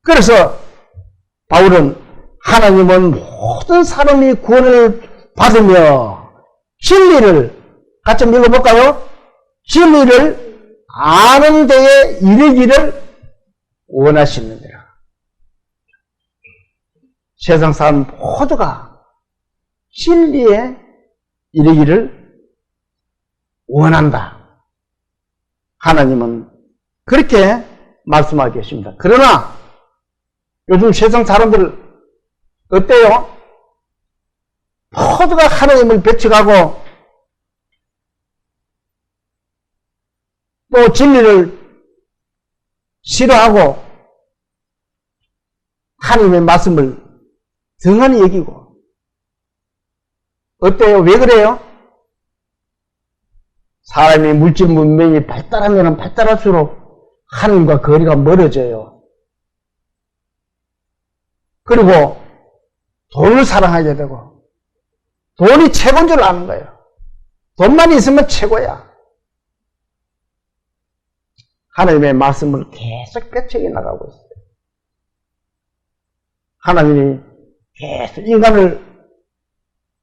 그래서 바울은 하나님은 모든 사람이 구원을 받으며 진리를 같이 한번 읽어볼까요? 진리를 아는 데에 이르기를 원하시느니라. 세상 사람 모두가 진리에 이르기를 원한다. 하나님은 그렇게 말씀하고 계십니다. 그러나 요즘 세상 사람들 어때요? 모두가 하나님을 배척하고 또 진리를 싫어하고 하나님의 말씀을 등한히 여기고 어때요? 왜 그래요? 사람이 물질 문명이 발달하면 발달할수록 하나님과 거리가 멀어져요. 그리고 돈을 사랑하게 되고 돈이 최고인 줄 아는 거예요. 돈만 있으면 최고야. 하나님의 말씀을 계속 배척해 나가고 있어요. 하나님이 계속 인간을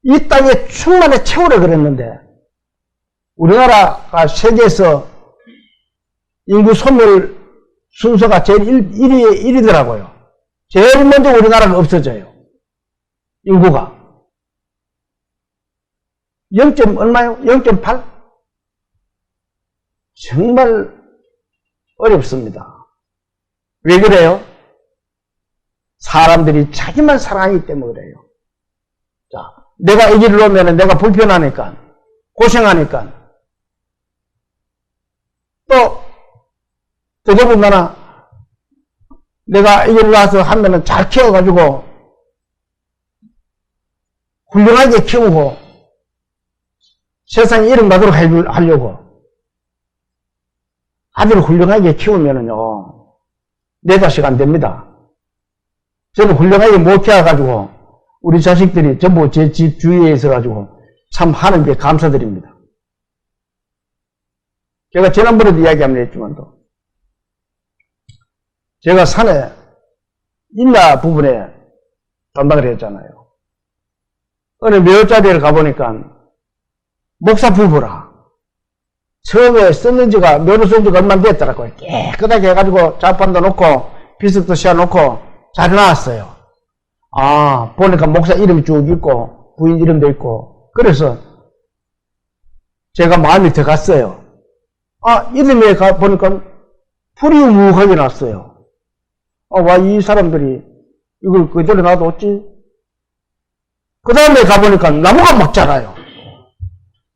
이 땅에 충만히 채우려 그랬는데 우리나라가 세계에서 인구 소멸 순서가 제일 1위더라고요. 제일 먼저 우리나라가 없어져요. 인구가. 0. 얼마요? 0.8? 정말 어렵습니다. 왜 그래요? 사람들이 자기만 사랑하기 때문에 그래요. 자, 내가 이 길을 오면 내가 불편하니까, 고생하니까, 또, 더더군다나, 내가 이 길로 와서 하면은 잘 키워가지고, 훌륭하게 키우고, 세상에 이름 받도록 하려고, 아들을 훌륭하게 키우면은요, 내 자식 안 됩니다. 저는 훌륭하게 목회해가지고 우리 자식들이 전부 제 집 주위에 있어가지고 참 하나님께 감사드립니다. 제가 지난번에도 이야기 한번 했지만도 제가 산에 인라 부분에 담당을 했잖아요. 어느 묘자리를 가보니까 목사 부부라. 처음에 썼는 지가, 묘를 쓴 지가 얼마 안 됐더라고요. 깨끗하게 해가지고 자판도 놓고, 비석도 씌워놓고 잘 해놨어요. 아, 보니까 목사 이름이 쭉 있고, 부인 이름도 있고, 그래서 제가 마음이 더 갔어요. 아, 이름에 보니까 풀이 우욱하게 났어요. 아, 와, 이 사람들이 이걸 그대로 놔뒀지? 그 다음에 가보니까 나무가 막 자라요.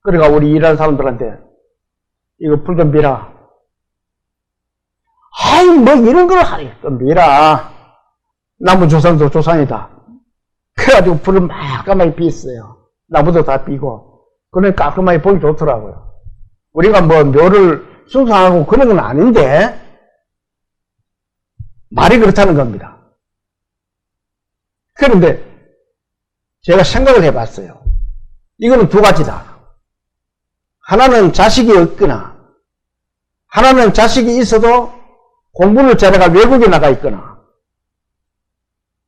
그러니까 우리 일하는 사람들한테 이거 풀 좀 밀어. 아이, 뭐 이런 걸 하니까 밀어. 나무 조상도 조상이다. 그래가지고 풀을 막 까맣게 비었어요. 나무도 다 비고. 그러니까 깔끔하게 보기 좋더라고요. 우리가 뭐 묘를 숭상하고 그런 건 아닌데 말이 그렇다는 겁니다. 그런데 제가 생각을 해봤어요. 이거는 두 가지다. 하나는 자식이 없거나, 하나는 자식이 있어도 공부를 잘해가 외국에 나가 있거나,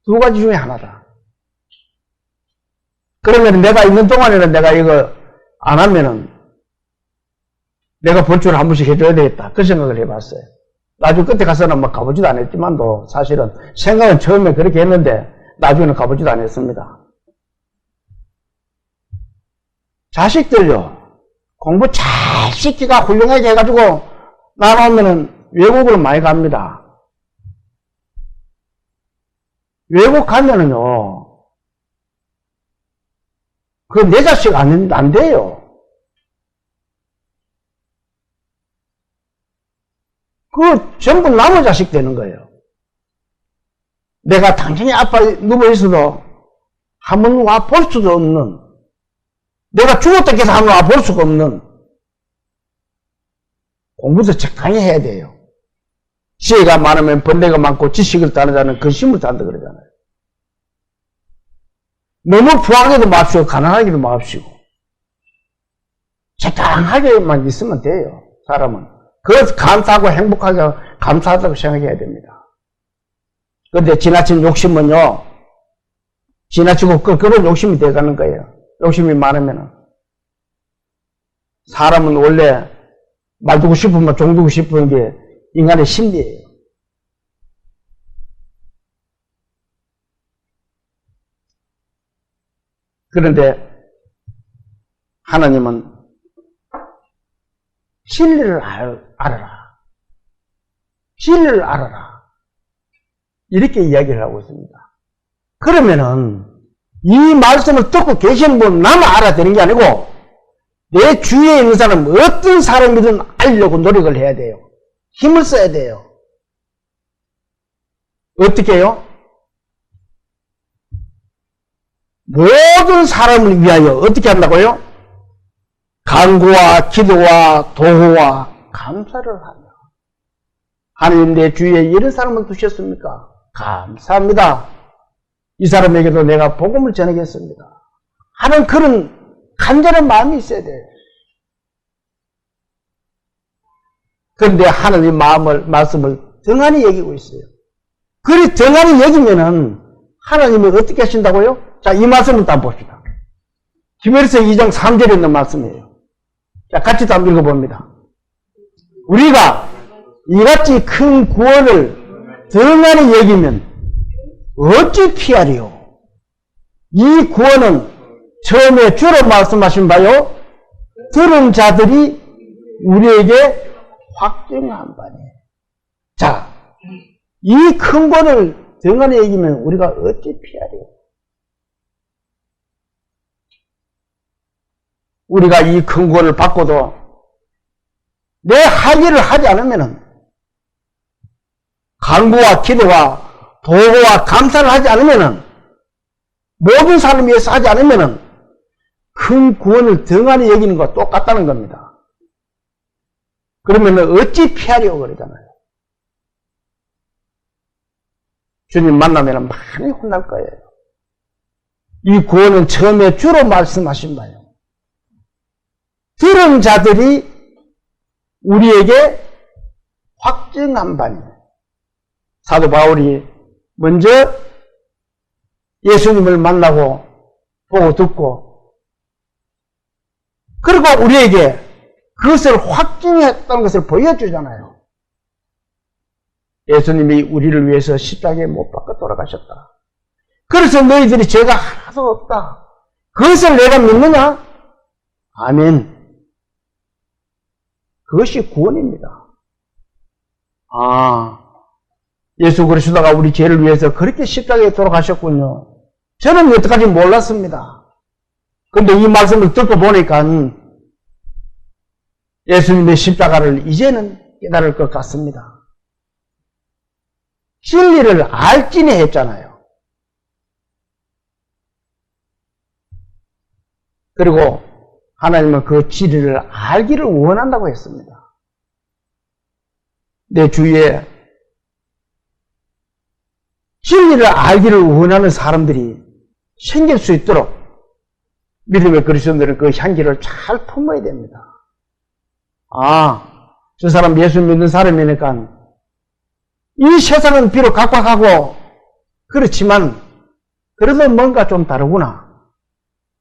두 가지 중에 하나다. 그러면 내가 있는 동안에는 내가 이거 안 하면은 내가 본주를 한 번씩 해줘야 되겠다. 그 생각을 해봤어요. 나중에 끝에 가서는 뭐 가보지도 않았지만도 사실은 생각은 처음에 그렇게 했는데 나중에는 가보지도 않았습니다. 자식들요, 공부 잘 시키가 훌륭하게 해가지고 나가면은 외국을 많이 갑니다. 외국 가면은요, 그 내 자식 안 돼요. 그 전부 남의 자식 되는 거예요. 내가 당신이 아빠 누워있어도 한번 와 볼 수도 없는, 내가 죽었다 해서 한번 와 볼 수가 없는, 공부도 적당히 해야 돼요. 지혜가 많으면 번뇌가 많고 지식을 따르자는 근심을 따른다 그러잖아요. 너무 부하게도 마시고 가난하게도 마시고 적당하게만 있으면 돼요. 사람은. 그래서 감사하고 행복하게 감사하다고 생각해야 됩니다. 그런데 지나친 욕심은요, 지나치고 그런 욕심이 돼가는 거예요. 욕심이 많으면은. 사람은 원래 말 두고 싶으면 종 두고 싶은 게 인간의 심리예요. 그런데 하나님은 진리를 알아라. 진리를 알아라. 이렇게 이야기를 하고 있습니다. 그러면은 이 말씀을 듣고 계시는 분 나만 알아듣는 게 아니고 내 주위에 있는 사람 어떤 사람이든 알려고 노력을 해야 돼요. 힘을 써야 돼요. 어떻게 해요? 모든 사람을 위하여 어떻게 한다고요? 간구와 기도와 도구와 감사를 하며. 하나님 내 주위에 이런 사람을 두셨습니까? 감사합니다. 이 사람에게도 내가 복음을 전하겠습니다. 하는 그런 간절한 마음이 있어야 돼요. 그런데 하나님 말씀을 등한히 여기고 있어요. 그리 등한히 여기면은 하나님이 어떻게 하신다고요? 자, 이 말씀을 또 한번 봅시다. 히브리서 2장 3절에 있는 말씀이에요. 자, 같이 또 한번 읽어봅니다. 우리가 이같이 큰 구원을 등한히 여기면 어찌 피하리요? 이 구원은 처음에 주로 말씀하신 바요, 들은 자들이 우리에게 확증한 바네. 자, 이 큰 구원을 등한히 여기면 우리가 어찌 피하리요? 우리가 이 큰 구원을 받고도 내 할 일을 하지 않으면은, 간구와 기도와 도구와 감사를 하지 않으면은, 모든 사람을 위해서 하지 않으면은 큰 구원을 등한히 여기는 것과 똑같다는 겁니다. 그러면은 어찌 피하려고 그러잖아요. 주님 만나면 많이 혼날 거예요. 이 구원은 처음에 주로 말씀하신 바예요. 들은 자들이 우리에게 확증한 바입니다. 사도 바울이 먼저 예수님을 만나고 보고 듣고 그리고 우리에게 그것을 확증했다는 것을 보여주잖아요. 예수님이 우리를 위해서 십자가에 못 박아 돌아가셨다. 그래서 너희들이 죄가 하나도 없다. 그것을 내가 믿느냐? 아멘. 그것이 구원입니다. 예수 그리스도가 우리 죄를 위해서 그렇게 십자가에 돌아가셨군요. 저는 여태까지 몰랐습니다. 그런데 이 말씀을 듣고 보니까 예수님의 십자가를 이제는 깨달을 것 같습니다. 진리를 알지니 했잖아요. 그리고 하나님은 그 진리를 알기를 원한다고 했습니다. 내 주위에 진리를 알기를 원하는 사람들이 생길 수 있도록 믿음의 그리스도인들은 그 향기를 잘 품어야 됩니다. 저 사람 예수 믿는 사람이니까 이 세상은 비록 각박하고 그렇지만 그래도 뭔가 좀 다르구나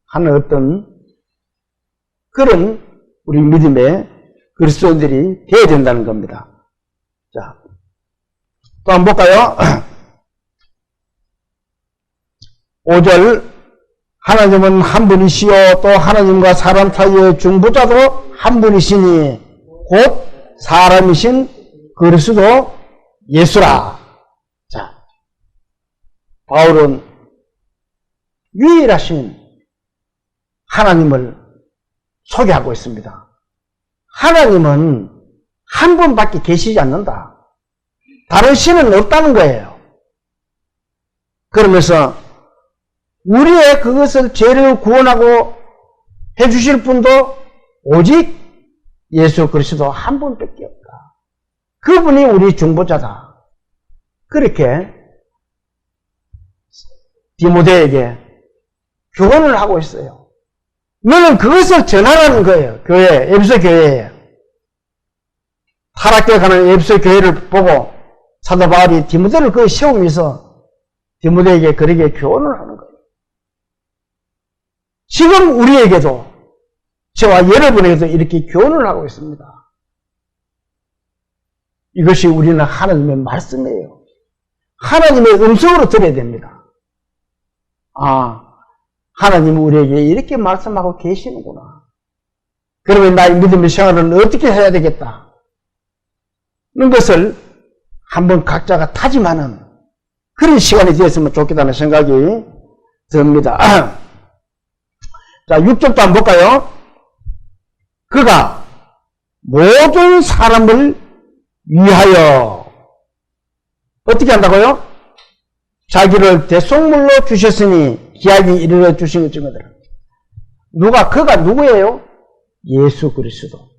하는 어떤 그런 우리 믿음의 그리스도인들이 되어야 된다는 겁니다. 자, 또 한번 볼까요? 5절 하나님은 한 분이시요 또 하나님과 사람 사이의 중보자도 한 분이시니 곧 사람이신 그리스도 예수라. 자, 바울은 유일하신 하나님을 소개하고 있습니다. 하나님은 한 분밖에 계시지 않는다. 다른 신은 없다는 거예요. 그러면서 우리의 그것을 죄를 구원하고 해주실 분도 오직 예수 그리스도 한 분밖에 없다. 그분이 우리 중보자다. 그렇게 디모데에게 교훈을 하고 있어요. 너는 그것을 전하라는 거예요. 교회, 에베소 교회에. 타락되어 가는 에베소 교회를 보고 사도 바울이 디모데를 그 세우면서 디모데에게 그렇게 교훈을 하는 거예요. 지금 우리에게도 저와 여러분에게도 이렇게 교훈을 하고 있습니다. 이것이 우리는 하나님의 말씀이에요. 하나님의 음성으로 들어야 됩니다. 하나님은 우리에게 이렇게 말씀하고 계시는구나. 그러면 나의 믿음의 생활은 어떻게 해야 되겠다. 이런 것을 한번 각자가 다짐하는 그런 시간이 되었으면 좋겠다는 생각이 듭니다. 자, 6절도 한번 볼까요? 그가 모든 사람을 위하여 어떻게 한다고요? 자기를 대속물로 주셨으니 기약이 이르러 주신 것 증거더라. 그가 누구예요? 예수 그리스도.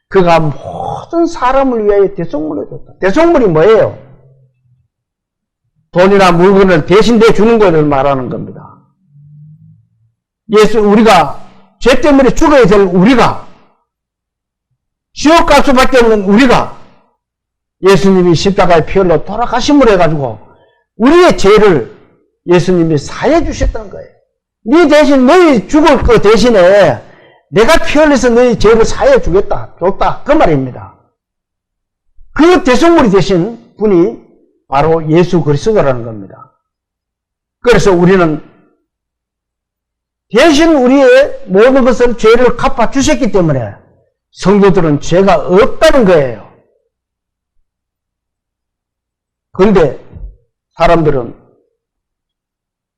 그가 모든 사람을 위하여 대속물로 줬다. 대속물이 뭐예요? 돈이나 물건을 대신해 주는 것을 말하는 겁니다. 우리가 죄 때문에 죽어야 될 우리가, 지옥 갈 수밖에 없는 우리가 예수님이 십자가의 피 흘려 돌아가심으로 해가지고 우리의 죄를 예수님이 사해 주셨다는 거예요. 네 대신 너희 죽을 그 대신에 내가 피 흘려서 너희 죄를 사해 주겠다, 줬다, 그 말입니다. 그 대속물이 되신 분이 바로 예수 그리스도라는 겁니다. 그래서 우리는 대신 우리의 모든 것을 죄를 갚아 주셨기 때문에 성도들은 죄가 없다는 거예요. 그런데 사람들은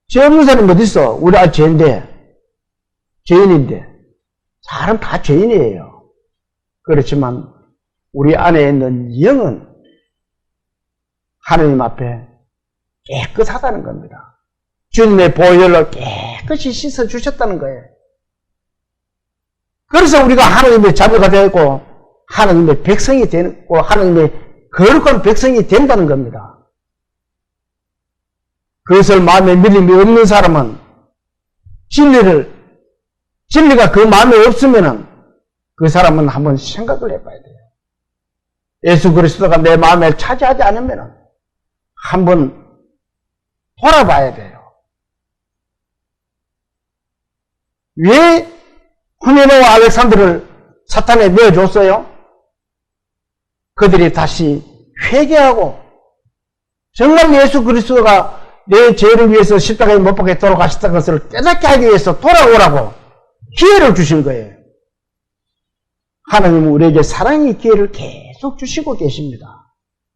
죄 없는 사람이 어디 있어? 우리 죄인데, 죄인인데, 사람 다 죄인이에요. 그렇지만 우리 안에 있는 영은 하나님 앞에 깨끗하다는 겁니다. 주님의 보혈로 깨끗이 씻어주셨다는 거예요. 그래서 우리가 하나님의 자녀가 되고 하나님의 백성이 되고 하나님의 거룩한 백성이 된다는 겁니다. 그것을 마음에 믿음이 없는 사람은 진리가 그 마음에 없으면은 그 사람은 한번 생각을 해봐야 돼요. 예수 그리스도가 내 마음에 차지하지 않으면은 한번 돌아봐야 돼요. 왜 후메네와 알렉산더를 사탄에 내어줬어요? 그들이 다시 회개하고 정말 예수 그리스도가 내 죄를 위해서 십자가에 못 박혀 돌아가셨다는 것을 깨닫게 하기 위해서 돌아오라고 기회를 주신 거예요. 하나님은 우리에게 사랑의 기회를 계속 주시고 계십니다.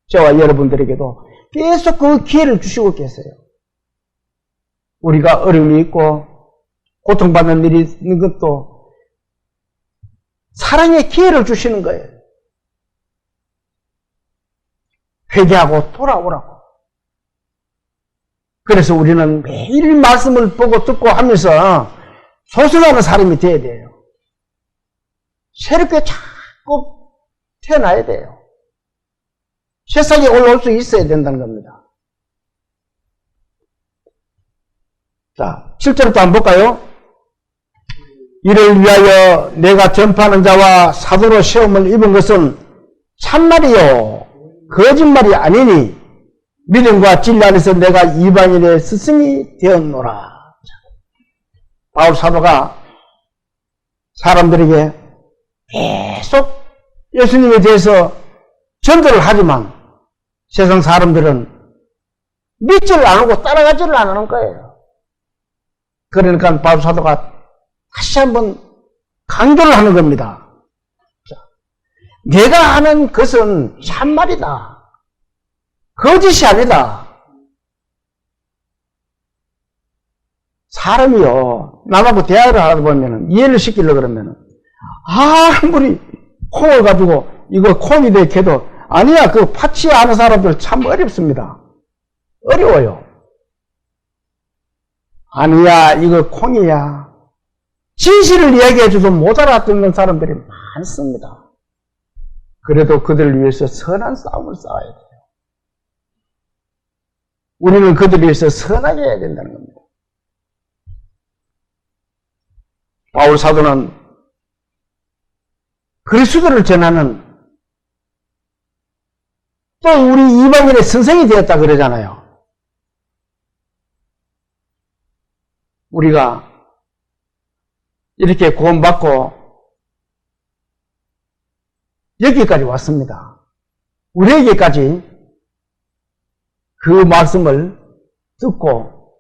저와 여러분들에게도 계속 그 기회를 주시고 계세요. 우리가 어려움이 있고 고통받는 일이 있는 것도 사랑의 기회를 주시는 거예요. 회개하고 돌아오라고. 그래서 우리는 매일 말씀을 보고 듣고 하면서 소생하는 사람이 되어야 돼요. 새롭게 자꾸 태어나야 돼요. 세상에 올라올 수 있어야 된다는 겁니다. 자, 7절부터 한번 볼까요? 이를 위하여 내가 전파하는 자와 사도로 시험을 입은 것은 참말이요 거짓말이 아니니 믿음과 진리 안에서 내가 이방인의 스승이 되었노라. 바울 사도가 사람들에게 계속 예수님에 대해서 전도를 하지만 세상 사람들은 믿지를 않고 따라가지를 않는 거예요. 그러니까 바울 사도가 다시 한번 강조를 하는 겁니다. 내가 하는 것은 참말이다. 거짓이 아니다. 사람이요, 남하고 대화를 하다 보면 이해를 시키려고 그러면 아무리 콩을 가지고 이거 콩이 돼 캐도 아니야, 그 파치 아는 사람들 참 어렵습니다. 어려워요. 아니야, 이거 콩이야. 진실을 이야기해줘도 못 알아듣는 사람들이 많습니다. 그래도 그들을 위해서 선한 싸움을 싸워야 돼요. 우리는 그들을 위해서 선하게 해야 된다는 겁니다. 바울 사도는 그리스도를 전하는 또 우리 이방인의 선생이 되었다 그러잖아요. 우리가 이렇게 구원받고 여기까지 왔습니다. 우리에게까지 그 말씀을 듣고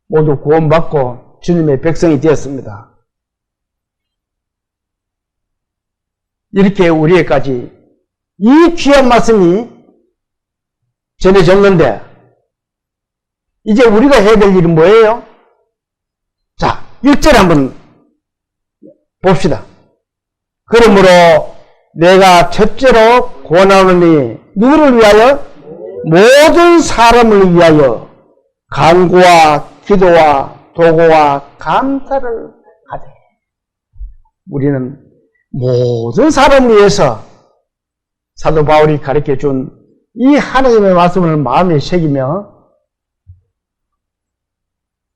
모두 구원받고 주님의 백성이 되었습니다. 이렇게 우리에게까지 이 귀한 말씀이 전해졌는데 이제 우리가 해야 될 일은 뭐예요? 자, 1절 한번 봅시다. 그러므로 내가 첫째로 권하노니 누구를 위하여? 모든 사람을 위하여 간구와 기도와 도고와 감사를 하되. 우리는 모든 사람을 위해서 사도 바울이 가르쳐준 이 하나님의 말씀을 마음에 새기며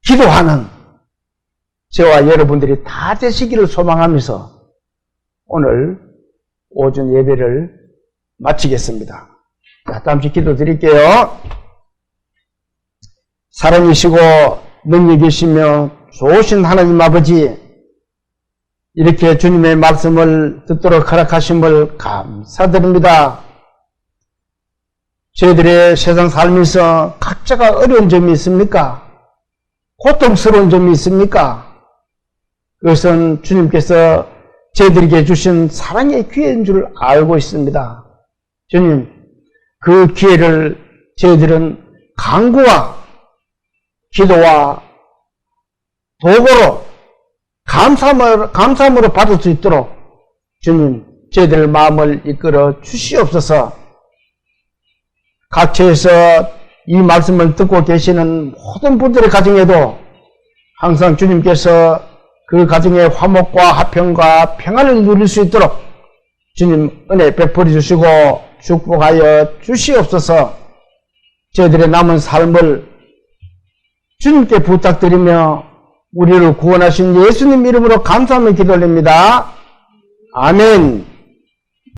기도하는 저와 여러분들이 다 되시기를 소망하면서 오늘 오전 예배를 마치겠습니다. 자, 잠시 기도 드릴게요. 살아계시고 능력이시며 좋으신 하나님 아버지, 이렇게 주님의 말씀을 듣도록 허락하심을 감사드립니다. 저희들의 세상 삶에서 각자가 어려운 점이 있습니까? 고통스러운 점이 있습니까? 그것은 주님께서 저희들에게 주신 사랑의 기회인 줄 알고 있습니다. 주님, 그 기회를 저희들은 간구와 기도와 도구로 감사함으로 받을 수 있도록 주님, 저희들 마음을 이끌어 주시옵소서. 각처에서 이 말씀을 듣고 계시는 모든 분들의 가정에도 항상 주님께서 그 가정의 화목과 화평과 평안을 누릴 수 있도록 주님 은혜 베풀어 주시고 축복하여 주시옵소서. 저희들의 남은 삶을 주님께 부탁드리며 우리를 구원하신 예수님 이름으로 감사하며 기도드립니다. 아멘.